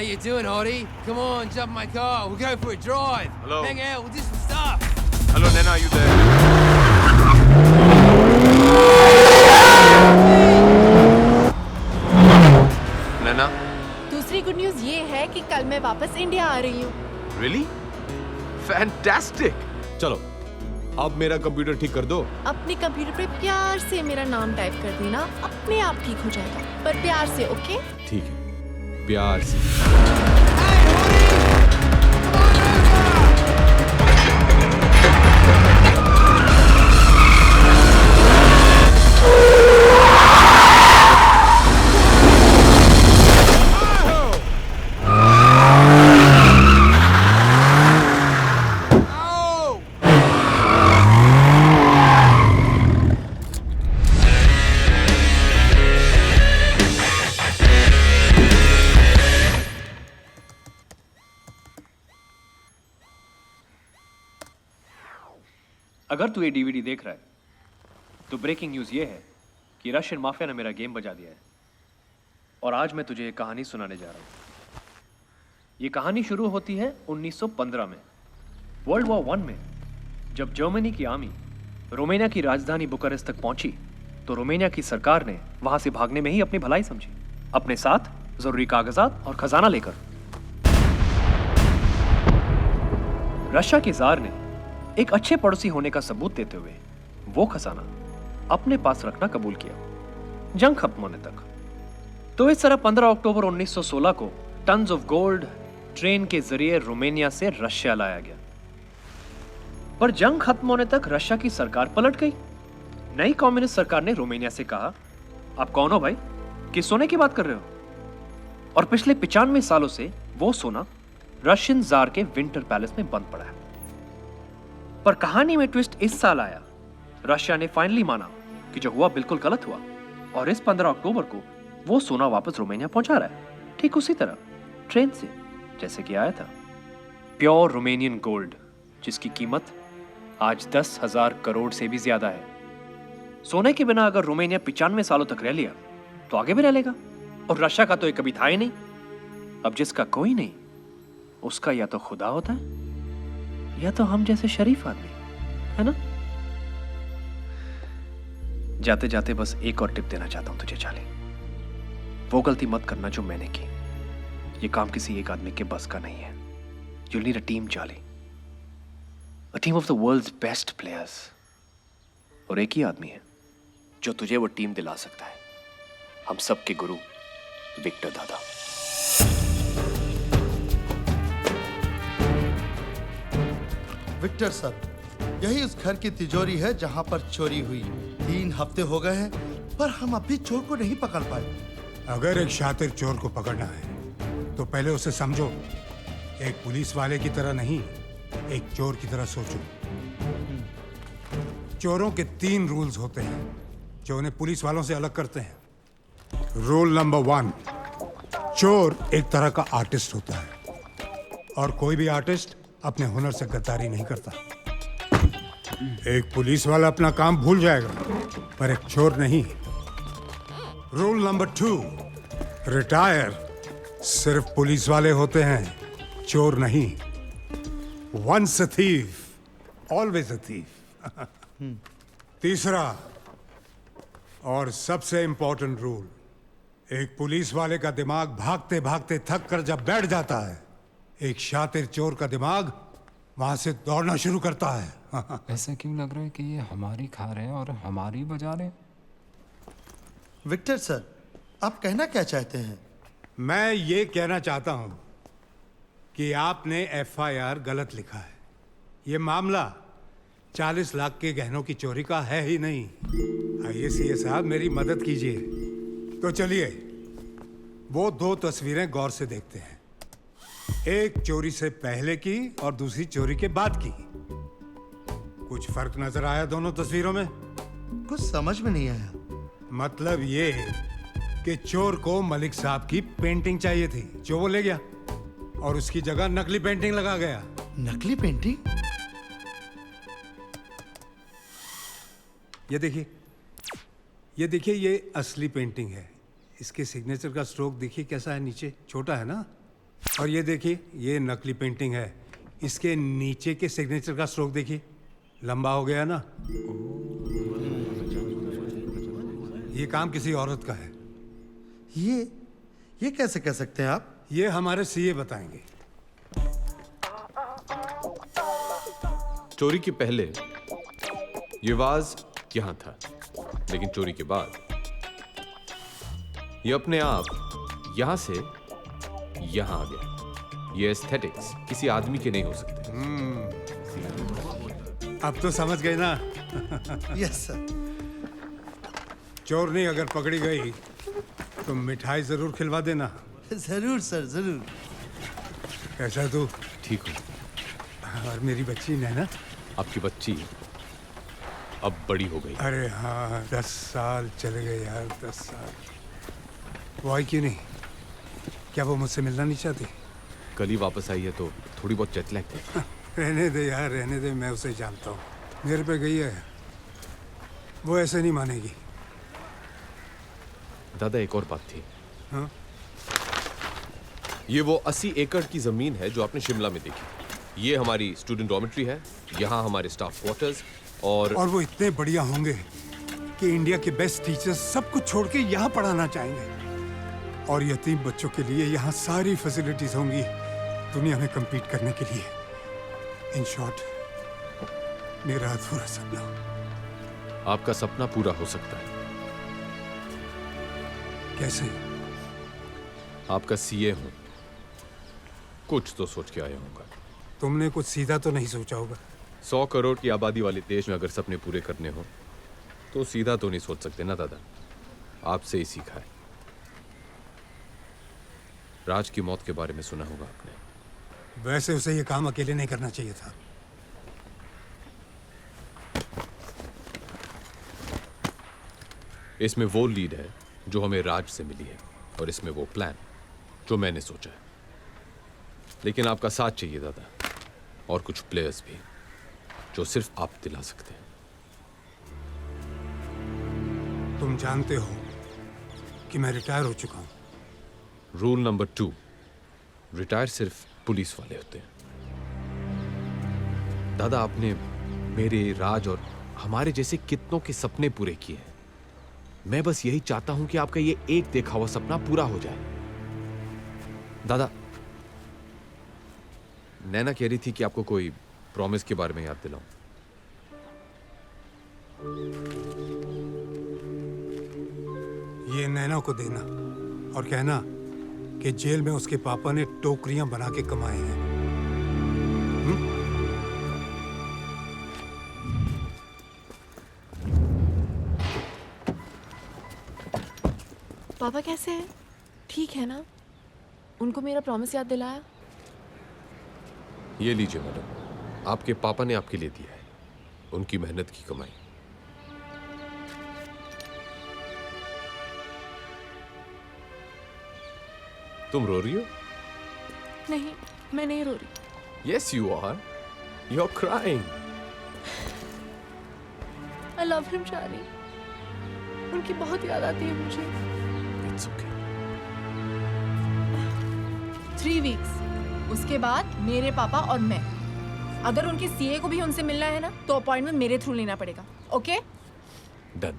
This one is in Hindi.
you doing, Hottie? Come on, jump in my car. We'll go for a drive. Hello. Hang out. We'll do some stuff. Hello, Nana, are you there? Nana? दूसरी गुड न्यूज़ ये है कि कल मैं वापस इंडिया आ रही हूँ। Really? Fantastic! चलो अब मेरा कंप्यूटर ठीक कर दो। अपने कंप्यूटर पे प्यार से मेरा नाम टाइप कर देना, अपने आप ठीक हो जाएगा, पर प्यार से, ओके? ठीक है, प्यार से। अगर तू ये डीवीडी देख रहा है तो ब्रेकिंग न्यूज़ ये है कि रशियन माफिया ने मेरा गेम बजा दिया है और आज मैं तुझे एक कहानी सुनाने जा रहा हूँ। ये कहानी शुरू होती है 1915 में, वर्ल्ड वॉर 1 में। जब जर्मनी की आर्मी रोमानिया की राजधानी बुखारेस्ट तक पहुंची तो रोमानिया की सरकार ने वहां से भागने में ही अपनी भलाई समझी, अपने साथ जरूरी कागजात और खजाना लेकर। रशिया के जार ने एक अच्छे पड़ोसी होने का सबूत देते हुए वो खजाना अपने पास रखना कबूल किया, जंग खत्म होने तक। तो इस तरह 15 अक्टूबर 1916 को टन्स ऑफ गोल्ड ट्रेन के जरिए रोमानिया से रशिया लाया गया। पर जंग खत्म होने तक रशिया की सरकार पलट गई। नई कम्युनिस्ट सरकार ने रोमानिया से कहा, आप कौन हो भाई, किस सोने की बात कर रहे हो? और पिछले 95 सालों से वो सोना रशियन जार के विंटर पैलेस में बंद पड़ा है। पर कहानी में ट्विस्ट इस साल आया। रशिया ने फाइनली माना कि जो हुआ बिल्कुल गलत हुआ और इस 15 अक्टूबर को वो सोना वापस रोमानिया पहुंचा रहा है, ठीक उसी तरह ट्रेन से जैसे कि आया था। प्योर रोमानियन गोल्ड, जिसकी कीमत आज 10,000 करोड़ से भी ज्यादा है। सोने के बिना अगर रोमानिया 95 सालों तक रह लिया तो आगे भी रह लेगा, और रशिया का तो ये कभी था ही नहीं। अब जिसका कोई नहीं उसका या तो खुदा होता है या तो हम जैसे शरीफ आदमी, है ना? जाते जाते बस एक और टिप देना चाहता हूं तुझे चार्ली, वो गलती मत करना जो मैंने की। ये काम किसी एक आदमी के बस का नहीं है। You'll need a team, Charlie, a team of the world's best players। और एक ही आदमी है जो तुझे वो टीम दिला सकता है, हम सब के गुरु विक्टर दादा। विक्टर सर, यही उस घर की तिजोरी है जहां पर चोरी हुई। 3 हफ्ते हो गए हैं पर हम अभी चोर को नहीं पकड़ पाए। अगर एक शातिर चोर को पकड़ना है तो पहले उसे समझो, एक पुलिस वाले की तरह नहीं, एक चोर की तरह सोचो। चोरों के 3 रूल्स होते हैं जो उन्हें पुलिस वालों से अलग करते हैं। रूल नंबर 1, चोर एक तरह का आर्टिस्ट होता है और कोई भी आर्टिस्ट अपने हुनर से गद्दारी नहीं करता। एक पुलिस वाला अपना काम भूल जाएगा पर एक चोर नहीं। रूल नंबर 2, रिटायर सिर्फ पुलिस वाले होते हैं, चोर नहीं। Once a thief always a thief. तीसरा और सबसे इंपॉर्टेंट रूल, एक पुलिस वाले का दिमाग भागते भागते थक कर जब बैठ जाता है, एक शातिर चोर का दिमाग वहां से दौड़ना शुरू करता है। ऐसा क्यों लग रहा है कि ये हमारी खा रहे हैं और हमारी बजा रहे हैं? विक्टर सर, आप कहना क्या चाहते हैं? मैं ये कहना चाहता हूं कि आपने FIR गलत लिखा है। ये मामला 40 लाख के गहनों की चोरी का है ही नहीं। आइए सीए साहब, मेरी मदद कीजिए। तो चलिए वो 2 तस्वीरें गौर से देखते हैं, एक चोरी से पहले की और दूसरी चोरी के बाद की। कुछ फर्क नजर आया दोनों तस्वीरों में? कुछ समझ में नहीं आया। मतलब ये कि चोर को मलिक साहब की पेंटिंग चाहिए थी जो वो ले गया और उसकी जगह नकली पेंटिंग लगा गया। नकली पेंटिंग? ये देखिए, ये असली पेंटिंग है। इसके सिग्नेचर का स्ट्रोक देखिए कैसा है, नीचे छोटा है ना, और ये देखिए, ये नकली पेंटिंग है। इसके नीचे के सिग्नेचर का स्ट्रोक देखिए, लंबा हो गया ना। ये काम किसी औरत का है। ये कैसे कह सकते हैं आप? ये हमारे सीए बताएंगे। चोरी के पहले ये वाज यहां था, लेकिन चोरी के बाद ये अपने आप यहां से यहां आ गया। ये एस्थेटिक्स किसी आदमी के नहीं हो सकते। अब तो समझ गए ना? Yes sir. चोरनी अगर पकड़ी गई तो मिठाई जरूर खिलवा देना। जरूर सर, जरूर। कैसा तू? ठीक हो? और मेरी बच्ची नैना? आपकी बच्ची अब बड़ी हो गई। अरे हाँ, 10 साल चले गए यार, 10 साल। वो आई क्यों नहीं? क्या वो मुझसे मिलना नहीं चाहती? कल ही वापस आई है तो थोड़ी बहुत जेट लैग है। रहने दे यार, रहने दे, मैं उसे जानता हूँ। मेरे पे गई है, वो ऐसे नहीं मानेगी। दादा एक और बात थी। हाँ? ये वो 80 एकड़ की जमीन है जो आपने शिमला में देखी। ये हमारी स्टूडेंट डॉर्मेट्री है, यहाँ हमारे स्टाफ क्वार्टर्स और वो इतने बढ़िया होंगे कि इंडिया के बेस्ट टीचर्स सब कुछ छोड़ के यहाँ पढ़ाना चाहेंगे। और यतीम बच्चों के लिए यहाँ सारी फैसिलिटीज होंगी दुनिया में compete करने के लिए। इन शॉर्ट, मेरा अधूरा सपना। आपका सपना पूरा हो सकता है। कैसे? आपका सीए हूं, कुछ तो सोच के आया होगा। तुमने कुछ सीधा तो नहीं सोचा होगा। 100 करोड़ की आबादी वाले देश में अगर सपने पूरे करने हो तो सीधा तो नहीं सोच सकते ना दादा। आपसे ही सीखा है। राज की मौत के बारे में सुना होगा आपने। वैसे उसे ये काम अकेले नहीं करना चाहिए था। इसमें वो लीड है जो हमें राज से मिली है और इसमें वो प्लान जो मैंने सोचा है। लेकिन आपका साथ चाहिए दादा, और कुछ प्लेयर्स भी जो सिर्फ आप दिला सकते हैं। तुम जानते हो कि मैं रिटायर हो चुका हूं। रूल नंबर 2, रिटायर सिर्फ पुलिस वाले होते हैं। दादा आपने मेरे, राज और हमारे जैसे कितनों के सपने पूरे किए हैं। मैं बस यही चाहता हूं कि आपका ये एक देखा हुआ सपना पूरा हो जाए। दादा, नैना कह रही थी कि आपको कोई प्रॉमिस के बारे में याद दिलाऊं। ये नैना को देना और कहना कि जेल में उसके पापा ने टोकरियां बना के कमाए हैं। पापा कैसे हैं? ठीक है ना? उनको मेरा प्रॉमिस याद दिलाया? ये लीजिए मैडम, आपके पापा ने आपके लिए दिया है, उनकी मेहनत की कमाई। तुम रो रही हो? नहीं, मैं नहीं रो रही। Yes, you are. You're crying. I love him, शानी। उनकी बहुत याद आती है मुझे। It's okay. 3 weeks। उसके बाद मेरे पापा और मैं। अगर उनके सीए को भी उनसे मिलना है ना, तो अपॉइंटमेंट मेरे थ्रू लेना पड़ेगा। ओके? Done.